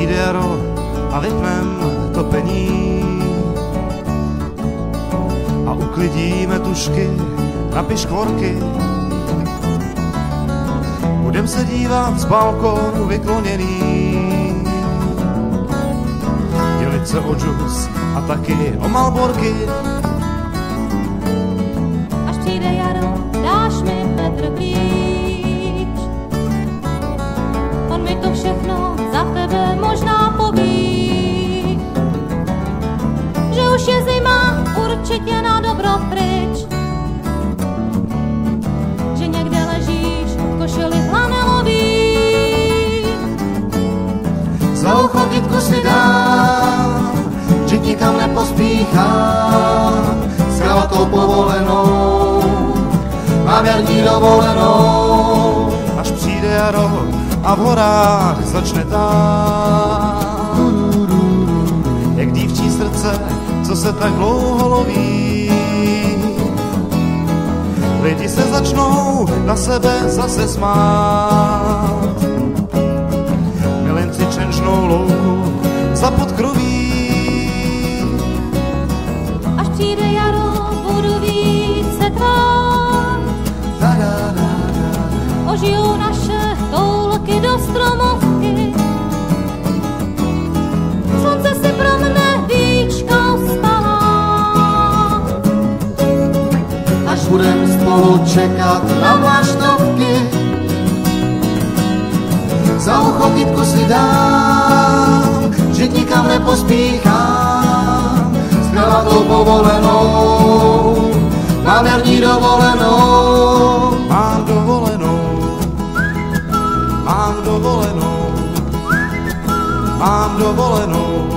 přijde jaro a vypnem topení a uklidíme tušky na piškvorky. Budem se dívat z balkónu vykloněný, dělit se o džus a taky o malborky. Až přijde jaro, dáš mi Petr klíč, on mi to všechno za tebe možná poví, že už je zima určitě na dobro pryč, že někde ležíš v košili flanelový. Za ucho kytku si dám, že nikam nepospíchám, s kravatou povolenou, mám jarní dovolenou. Až přijde jaro a v horách začne tát, jak dívčí srdce, co se tak dlouho loví. Lidi se začnou na sebe zase smát, milenci čenžnou louku za podkroví. Až přijde jaro, budu více tvát, ožijou naše toulky do stromovky. Slunce si pro mne víčkou spalá, až budem spolu čekat na vlaštovky. Za ucho kytku si dám, že nikam nepospíchám, s kravatou povolenou, mám jarní dovolenou. Mám dovolenou, mám dovolenou, mám dovolenou.